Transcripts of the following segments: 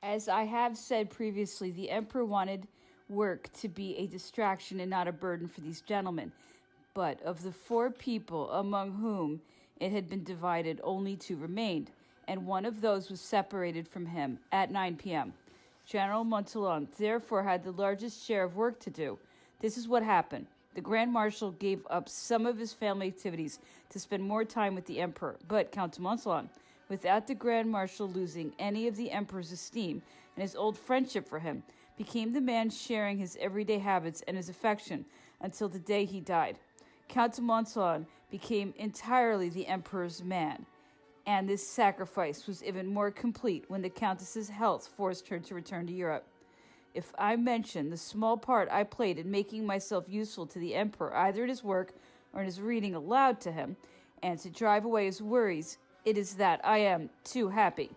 As I have said previously, the emperor wanted work to be a distraction and not a burden for these gentlemen. But of the 4 people among whom it had been divided, only 2 remained, and one of those was separated from him at 9 p.m. General Montholon therefore had the largest share of work to do. This is what happened. The Grand Marshal gave up some of his family activities to spend more time with the emperor, but Count de Montholon, without the Grand Marshal losing any of the emperor's esteem and his old friendship for him, became the man sharing his everyday habits and his affection until the day he died. Count de Montholon became entirely the emperor's man, and this sacrifice was even more complete when the countess's health forced her to return to Europe. If I mention the small part I played in making myself useful to the emperor, either in his work or in his reading aloud to him, and to drive away his worries, it is that I am too happy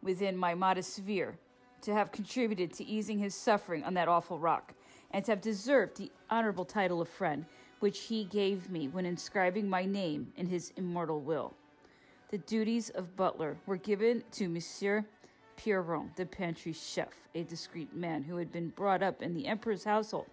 within my modest sphere to have contributed to easing his suffering on that awful rock, and to have deserved the honorable title of friend which he gave me when inscribing my name in his immortal will. The duties of butler were given to Monsieur Pierron, the pantry chef, a discreet man who had been brought up in the emperor's household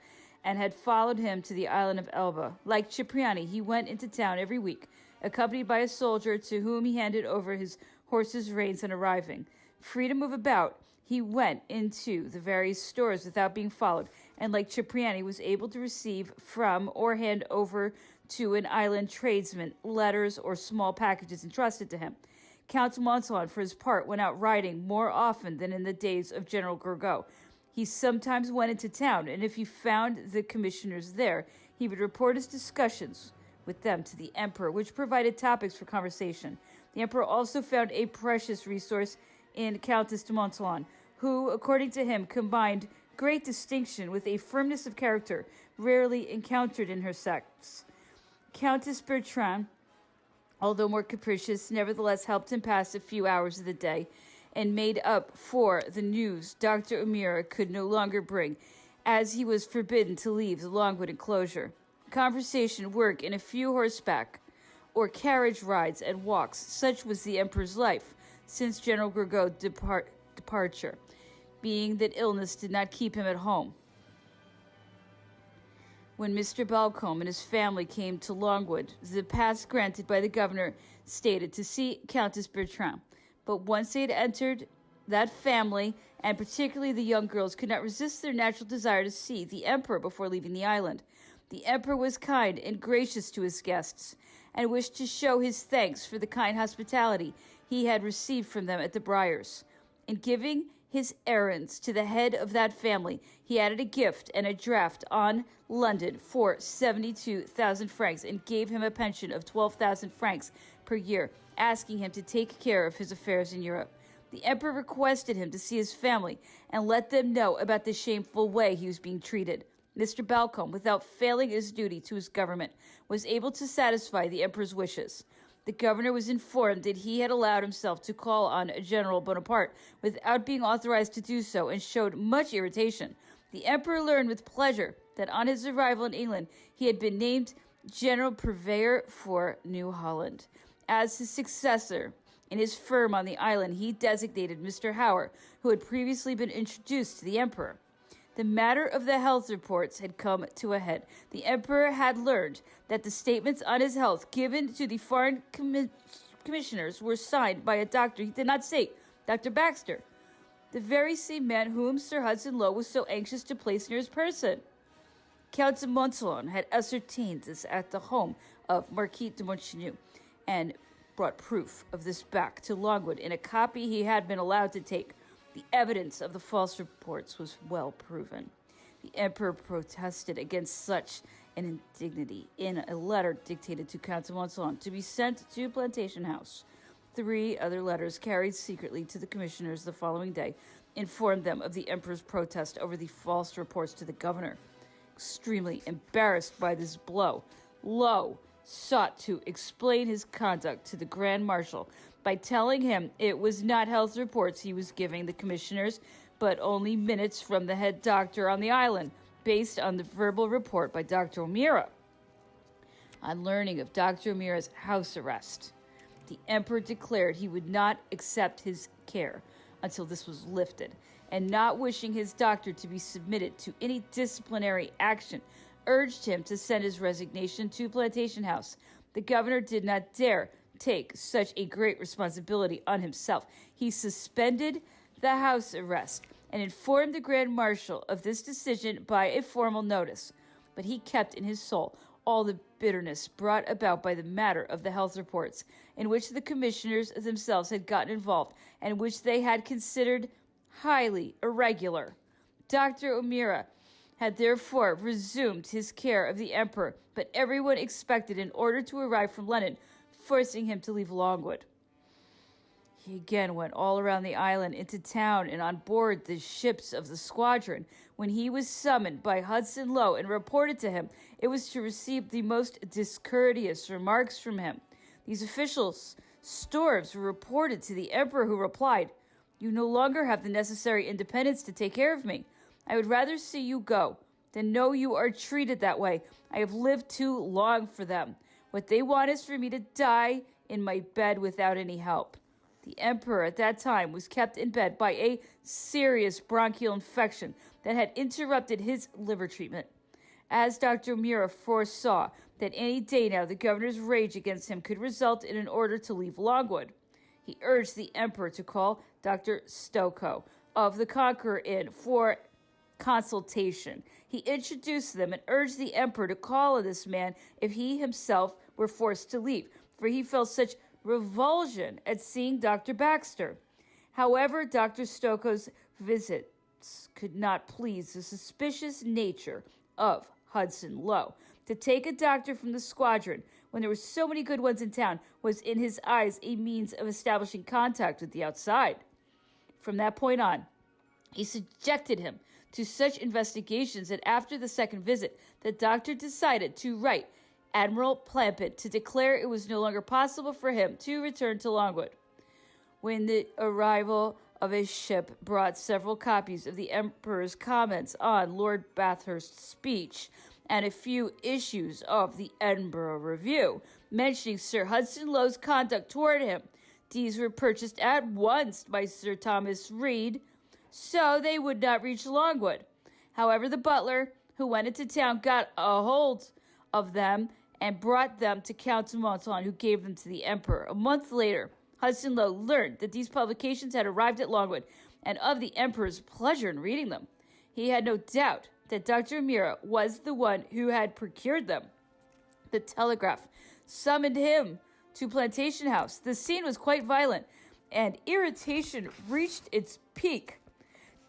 and had followed him to the island of Elba. Like Cipriani, he went into town every week, accompanied by a soldier to whom he handed over his horse's reins on arriving. Free to move about, he went into the various stores without being followed, and like Cipriani, was able to receive from or hand over to an island tradesman letters or small packages entrusted to him. Count Montholon, for his part, went out riding more often than in the days of General Gourgaud. He sometimes went into town, and if he found the commissioners there, he would report his discussions with them to the emperor, which provided topics for conversation. The emperor also found a precious resource in Countess de Montholon, who, according to him, combined great distinction with a firmness of character rarely encountered in her sex. Countess Bertrand, although more capricious, nevertheless helped him pass a few hours of the day, and made up for the news Dr. O'Meara could no longer bring, as he was forbidden to leave the Longwood enclosure. Conversation, work, and a few horseback or carriage rides and walks, such was the emperor's life since General Gourgaud's departure, being that illness did not keep him at home. When Mr. Balcombe and his family came to Longwood, the pass granted by the governor stated to see Countess Bertrand. But once they had entered, that family, and particularly the young girls, could not resist their natural desire to see the emperor before leaving the island. The emperor was kind and gracious to his guests, and wished to show his thanks for the kind hospitality he had received from them at the Briars. In giving his errands to the head of that family, he added a gift and a draft on London for 72,000 francs and gave him a pension of 12,000 francs per year, asking him to take care of his affairs in Europe. The emperor requested him to see his family and let them know about the shameful way he was being treated. Mr. Balcombe, without failing his duty to his government, was able to satisfy the emperor's wishes. The governor was informed that he had allowed himself to call on General Bonaparte without being authorized to do so, and showed much irritation. The emperor learned with pleasure that on his arrival in England he had been named General Purveyor for New Holland. As his successor in his firm on the island, he designated Mr. Howard, who had previously been introduced to the emperor. The matter of the health reports had come to a head. The emperor had learned that the statements on his health given to the foreign commissioners were signed by a doctor he did not say, Dr. Baxter, the very same man whom Sir Hudson Lowe was so anxious to place near his person. Count de Montholon had ascertained this at the home of Marquis de Montchenu, and brought proof of this back to Longwood in a copy he had been allowed to take. The evidence of the false reports was well proven. The emperor protested against such an indignity in a letter dictated to Count de Montholon to be sent to Plantation House. 3 other letters carried secretly to the commissioners the following day informed them of the emperor's protest over the false reports to the governor. Extremely embarrassed by this blow, Lowe sought to explain his conduct to the Grand Marshal by telling him it was not health reports he was giving the commissioners, but only minutes from the head doctor on the island, based on the verbal report by Dr. O'Meara. On learning of Dr. O'Meara's house arrest, the emperor declared he would not accept his care until this was lifted, and not wishing his doctor to be submitted to any disciplinary action, urged him to send his resignation to Plantation House. The governor did not dare take such a great responsibility on himself. He suspended the house arrest and informed the Grand Marshal of this decision by a formal notice. But he kept in his soul all the bitterness brought about by the matter of the health reports, in which the commissioners themselves had gotten involved, and which they had considered highly irregular. Dr. O'Meara had therefore resumed his care of the emperor, but everyone expected an order to arrive from London, forcing him to leave Longwood. He again went all around the island, into town, and on board the ships of the squadron. When he was summoned by Hudson Lowe and reported to him, it was to receive the most discourteous remarks from him. These officials' storms were reported to the emperor, who replied, "You no longer have the necessary independence to take care of me. I would rather see you go than know you are treated that way. I have lived too long for them. What they want is for me to die in my bed without any help." The emperor at that time was kept in bed by a serious bronchial infection that had interrupted his liver treatment. As Dr. O'Meara foresaw that any day now the governor's rage against him could result in an order to leave Longwood, he urged the emperor to call Dr. Stokoe of the Conqueror in for consultation. He introduced them and urged the emperor to call on this man if he himself were forced to leave, for he felt such revulsion at seeing Dr. Baxter. However, Dr. Stokoe's visits could not please the suspicious nature of Hudson Lowe. To take a doctor from the squadron, when there were so many good ones in town, was in his eyes a means of establishing contact with the outside. From that point on, he subjected him to such investigations that after the second visit, the doctor decided to write Admiral Plampett to declare it was no longer possible for him to return to Longwood. When the arrival of a ship brought several copies of the emperor's comments on Lord Bathurst's speech and a few issues of the Edinburgh Review, mentioning Sir Hudson Lowe's conduct toward him, these were purchased at once by Sir Thomas Reed, so they would not reach Longwood. However, the butler, who went into town, got a hold of them and brought them to Count de Monton, who gave them to the emperor. A month later, Hudson Lowe learned that these publications had arrived at Longwood, and of the emperor's pleasure in reading them. He had no doubt that Dr. O'Meara was the one who had procured them. The telegraph summoned him to Plantation House. The scene was quite violent, and irritation reached its peak.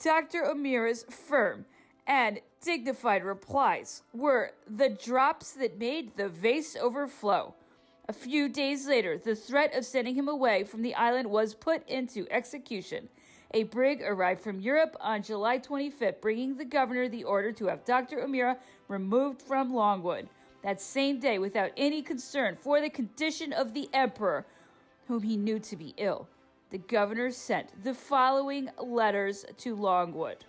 Dr. O'Meara's firm and dignified replies were the drops that made the vase overflow. A few days later, the threat of sending him away from the island was put into execution. A brig arrived from Europe on July 25th, bringing the governor the order to have Dr. O'Meara removed from Longwood. That same day, without any concern for the condition of the emperor, whom he knew to be ill, the governor sent the following letters to Longwood.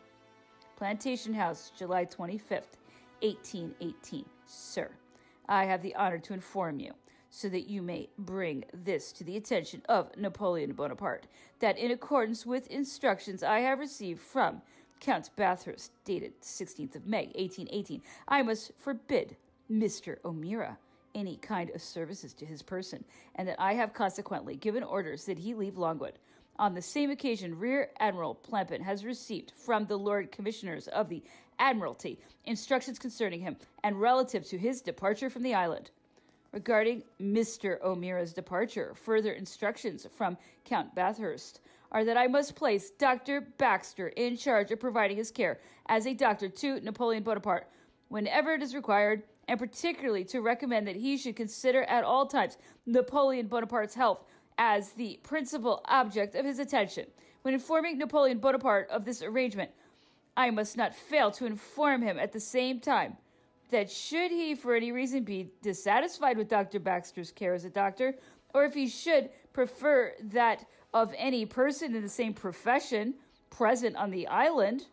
Plantation House, July 25th, 1818. Sir, I have the honor to inform you, so that you may bring this to the attention of Napoleon Bonaparte, that in accordance with instructions I have received from Count Bathurst, dated 16th of May, 1818, I must forbid Mr. O'Meara any kind of services to his person, and that I have consequently given orders that he leave Longwood. On the same occasion, Rear Admiral Plampett has received from the Lord Commissioners of the Admiralty instructions concerning him and relative to his departure from the island. Regarding Mr. O'Meara's departure, further instructions from Count Bathurst are that I must place Dr. Baxter in charge of providing his care as a doctor to Napoleon Bonaparte whenever it is required, and particularly to recommend that he should consider at all times Napoleon Bonaparte's health as the principal object of his attention. When informing Napoleon Bonaparte of this arrangement, I must not fail to inform him at the same time that should he for any reason be dissatisfied with Dr. Baxter's care as a doctor, or if he should prefer that of any person in the same profession present on the island,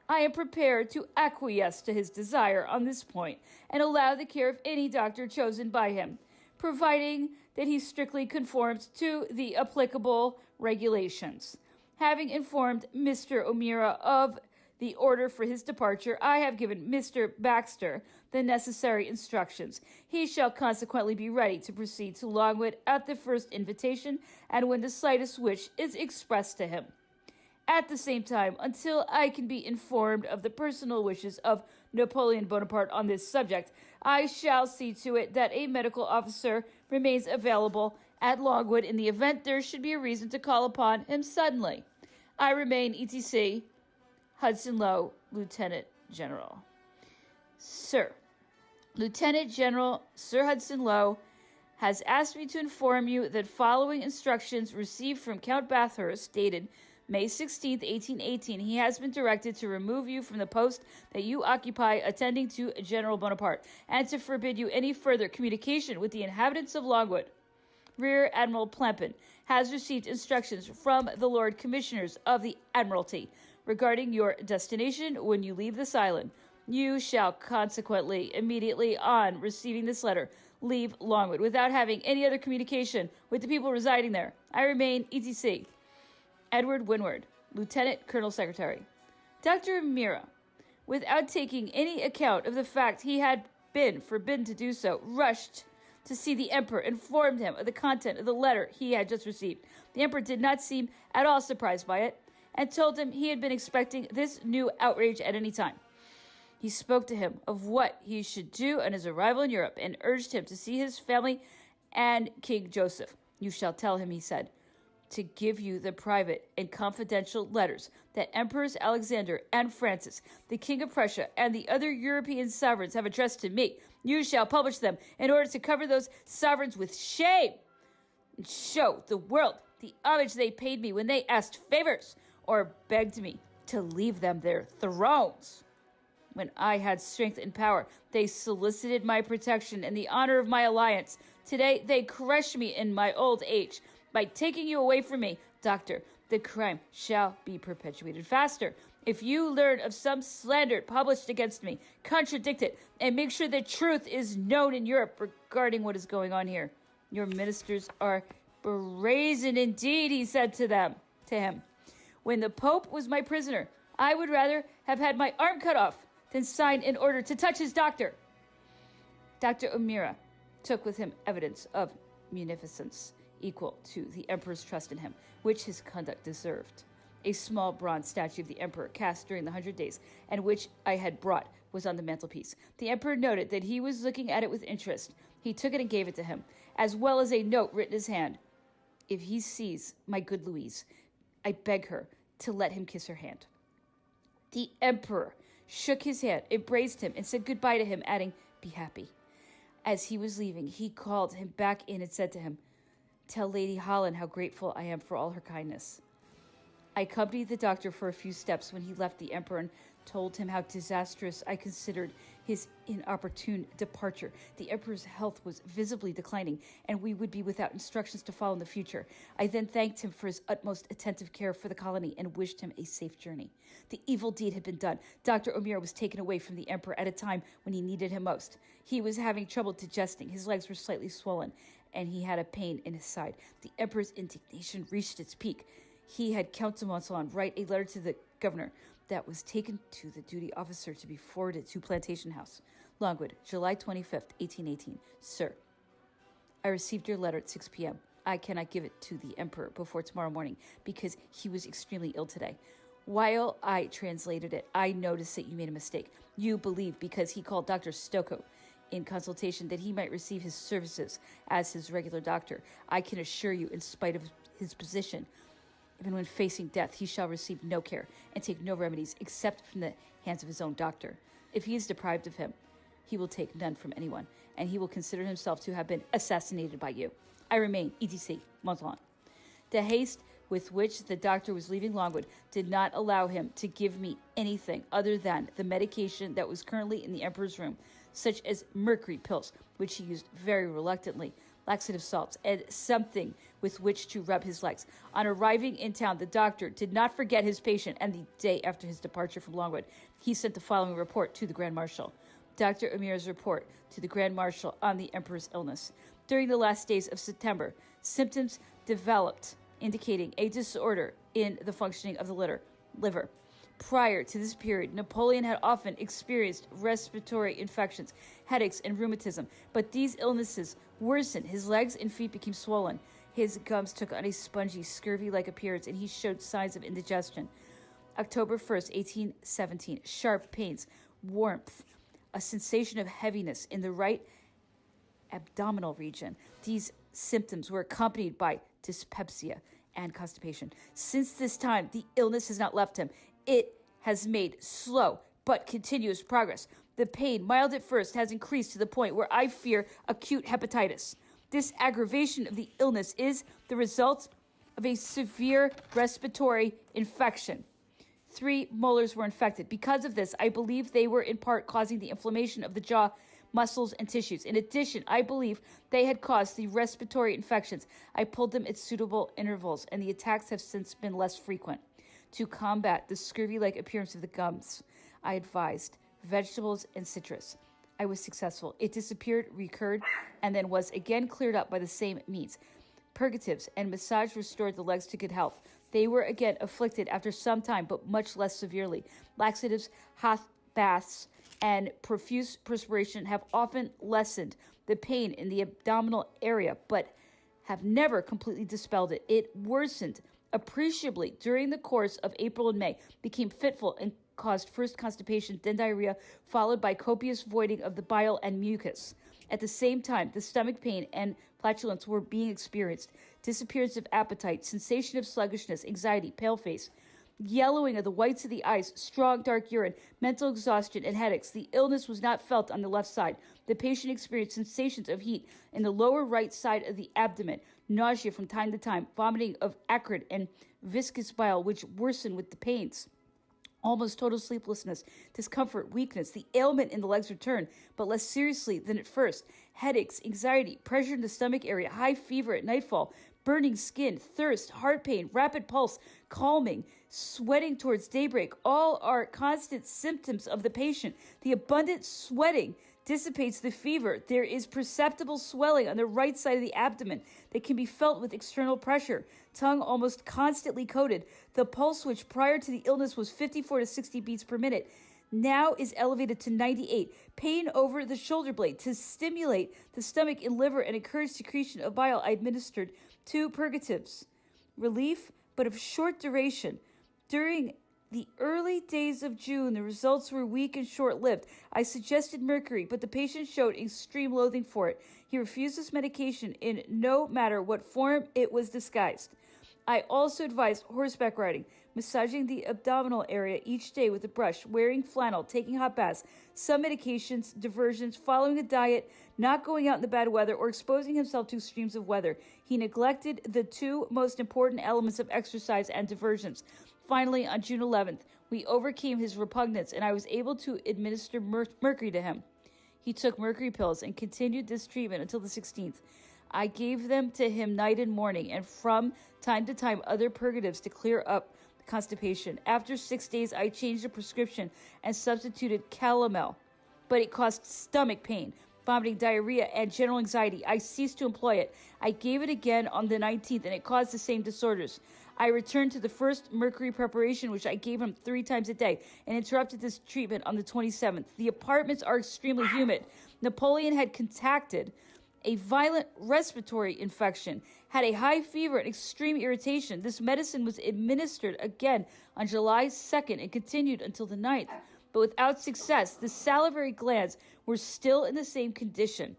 I am prepared to acquiesce to his desire on this point and allow the care of any doctor chosen by him, providing that he strictly conforms to the applicable regulations. Having informed Mr. O'Meara of the order for his departure, I have given Mr. Baxter the necessary instructions. He shall consequently be ready to proceed to Longwood at the first invitation and when the slightest wish is expressed to him. At the same time, until I can be informed of the personal wishes of Napoleon Bonaparte on this subject, I shall see to it that a medical officer remains available at Longwood in the event there should be a reason to call upon him suddenly. I remain, etc., Hudson Lowe, Lieutenant General. Sir, Lieutenant General Sir Hudson Lowe has asked me to inform you that following instructions received from Count Bathurst, dated May 16, 1818, he has been directed to remove you from the post that you occupy attending to General Bonaparte, and to forbid you any further communication with the inhabitants of Longwood. Rear Admiral Plampin has received instructions from the Lord Commissioners of the Admiralty regarding your destination when you leave this island. You shall consequently, immediately on receiving this letter, leave Longwood without having any other communication with the people residing there. I remain, etc., Edward Winward, Lieutenant Colonel Secretary. Dr. O'Meara, without taking any account of the fact he had been forbidden to do so, rushed to see the Emperor, informed him of the content of the letter he had just received. The Emperor did not seem at all surprised by it, and told him he had been expecting this new outrage at any time. He spoke to him of what he should do on his arrival in Europe, and urged him to see his family and King Joseph. You shall tell him, he said, to give you the private and confidential letters that Emperors Alexander and Francis, the King of Prussia, and the other European sovereigns have addressed to me. You shall publish them in order to cover those sovereigns with shame and show the world the homage they paid me when they asked favors or begged me to leave them their thrones. When I had strength and power, they solicited my protection and the honor of my alliance. Today, they crush me in my old age. By taking you away from me, Doctor, the crime shall be perpetuated faster. If you learn of some slander published against me, contradict it, and make sure the truth is known in Europe regarding what is going on here. Your ministers are brazen indeed, he said to him. When the Pope was my prisoner, I would rather have had my arm cut off than sign an order to touch his doctor. Dr. O'Meara took with him evidence of munificence equal to the Emperor's trust in him, which his conduct deserved. A small bronze statue of the Emperor cast during the 100 Days, and which I had brought, was on the mantelpiece. The Emperor noted that he was looking at it with interest. He took it and gave it to him, as well as a note written in his hand. If he sees my good Louise, I beg her to let him kiss her hand. The Emperor shook his hand, embraced him, and said goodbye to him, adding, be happy. As he was leaving, he called him back in and said to him, tell Lady Holland how grateful I am for all her kindness. I accompanied the doctor for a few steps when he left the Emperor and told him how disastrous I considered his inopportune departure. The Emperor's health was visibly declining, and we would be without instructions to follow in the future. I then thanked him for his utmost attentive care for the colony and wished him a safe journey. The evil deed had been done. Dr. O'Meara was taken away from the Emperor at a time when he needed him most. He was having trouble digesting. His legs were slightly swollen, and he had a pain in his side. The Emperor's indignation reached its peak. He had Count de Montsalon write a letter to the governor that was taken to the duty officer to be forwarded to Plantation House, Longwood, July 25th, 1818. Sir, I received your letter at 6 p.m. I cannot give it to the Emperor before tomorrow morning because he was extremely ill today. While I translated it, I noticed that you made a mistake. You believe because he called Dr. Stocco in consultation that he might receive his services as his regular doctor. I can assure you, in spite of his position, even when facing death, he shall receive no care and take no remedies except from the hands of his own doctor. If he is deprived of him, he will take none from anyone, and he will consider himself to have been assassinated by you. I remain, etc., Montsalon. The haste with which the doctor was leaving Longwood did not allow him to give me anything other than the medication that was currently in the Emperor's room, such as mercury pills, which he used very reluctantly, laxative salts, and something with which to rub his legs. On arriving in town, the doctor did not forget his patient, and the day after his departure from Longwood, he sent the following report to the Grand Marshal. Dr. O'Meara's report to the Grand Marshal on the Emperor's illness. During the last days of September, symptoms developed indicating a disorder in the functioning of the liver. Prior to this period, Napoleon had often experienced respiratory infections, headaches, and rheumatism, but these illnesses worsened. His legs and feet became swollen. His gums took on a spongy, scurvy-like appearance, and he showed signs of indigestion. October 1st, 1817, sharp pains, warmth, a sensation of heaviness in the right abdominal region. These symptoms were accompanied by dyspepsia and constipation. Since this time, the illness has not left him. It has made slow but continuous progress. The pain, mild at first, has increased to the point where I fear acute hepatitis. This aggravation of the illness is the result of a severe respiratory infection. 3 molars were infected. Because of this, I believe they were in part causing the inflammation of the jaw, muscles, and tissues. In addition, I believe they had caused the respiratory infections. I pulled them at suitable intervals, and the attacks have since been less frequent. To combat the scurvy-like appearance of the gums, I advised vegetables and citrus. I was successful. It disappeared, recurred, and then was again cleared up by the same means. Purgatives and massage restored the legs to good health. They were again afflicted after some time, but much less severely. Laxatives, hot baths, and profuse perspiration have often lessened the pain in the abdominal area, but have never completely dispelled it. It worsened appreciably during the course of April and May, became fitful, and caused first constipation, then diarrhea, followed by copious voiding of the bile and mucus. At the same time, the stomach pain and flatulence were being experienced. Disappearance of appetite, sensation of sluggishness, anxiety, pale face, yellowing of the whites of the eyes, strong dark urine, mental exhaustion, and headaches. The illness was not felt on the left side. The patient experienced sensations of heat in the lower right side of the abdomen, nausea from time to time, vomiting of acrid and viscous bile, which worsened with the pains. Almost total sleeplessness, discomfort, weakness. The ailment in the legs returned, but less seriously than at first. Headaches, anxiety, pressure in the stomach area, high fever at nightfall, burning skin, thirst, heart pain, rapid pulse, calming, sweating towards daybreak. All are constant symptoms of the patient. The abundant sweating dissipates the fever. There is perceptible swelling on the right side of the abdomen that can be felt with external pressure. Tongue almost constantly coated. The pulse, which prior to the illness was 54 to 60 beats per minute, now is elevated to 98. Pain over the shoulder blade. To stimulate the stomach and liver and encourage secretion of bile, I administered 2 purgatives. Relief, but of short duration. During the early days of June, the results were weak and short-lived. I suggested mercury, but the patient showed extreme loathing for it. He refused this medication in no matter what form it was disguised. I also advised horseback riding, massaging the abdominal area each day with a brush, wearing flannel, taking hot baths, some medications, diversions, following a diet, not going out in the bad weather, or exposing himself to extremes of weather. He neglected the 2 most important elements of exercise and diversions. Finally, on June 11th, we overcame his repugnance, and I was able to administer mercury to him. He took mercury pills and continued this treatment until the 16th. I gave them to him night and morning, and from time to time other purgatives to clear up the constipation. After 6 days, I changed the prescription and substituted calomel, but it caused stomach pain, vomiting, diarrhea, and general anxiety. I ceased to employ it. I gave it again on the 19th, and it caused the same disorders. I returned to the first mercury preparation, which I gave him 3 times a day, and interrupted this treatment on the 27th. The apartments are extremely humid. Napoleon had contracted a violent respiratory infection, had a high fever and extreme irritation. This medicine was administered again on July 2nd and continued until the 9th, but without success. The salivary glands were still in the same condition.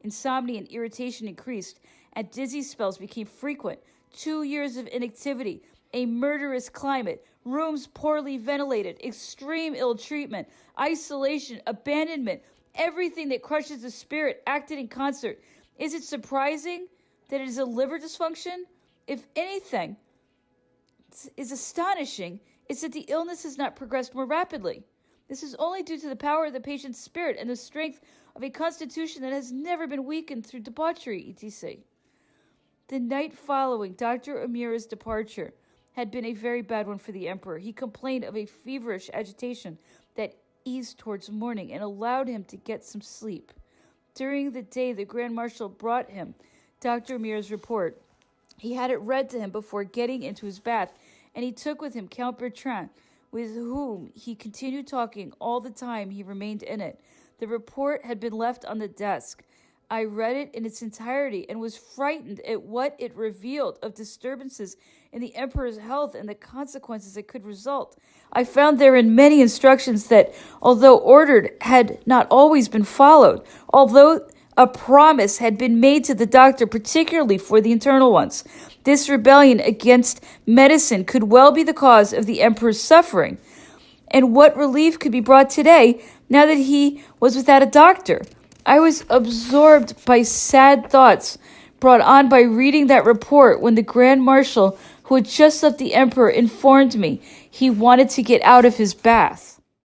Insomnia and irritation increased, and dizzy spells became frequent. 2 years of inactivity, a murderous climate, rooms poorly ventilated, extreme ill treatment, isolation, abandonment, everything that crushes the spirit acted in concert. Is it surprising that it is a liver dysfunction? If anything is astonishing, it's that the illness has not progressed more rapidly. This is only due to the power of the patient's spirit and the strength of a constitution that has never been weakened through debauchery, etc. The night following Dr. Amira's departure had been a very bad one for the emperor. He complained of a feverish agitation that eased towards morning and allowed him to get some sleep. During the day, the Grand Marshal brought him Dr. Amira's report. He had it read to him before getting into his bath, and he took with him Count Bertrand, with whom he continued talking all the time he remained in it. The report had been left on the desk. I read it in its entirety and was frightened at what it revealed of disturbances in the emperor's health and the consequences that could result. I found therein many instructions that, although ordered, had not always been followed, although a promise had been made to the doctor, particularly for the internal ones. This rebellion against medicine could well be the cause of the emperor's suffering. And what relief could be brought today, now that he was without a doctor? I was absorbed by sad thoughts brought on by reading that report when the Grand Marshal, who had just left the emperor, informed me he wanted to get out of his bath.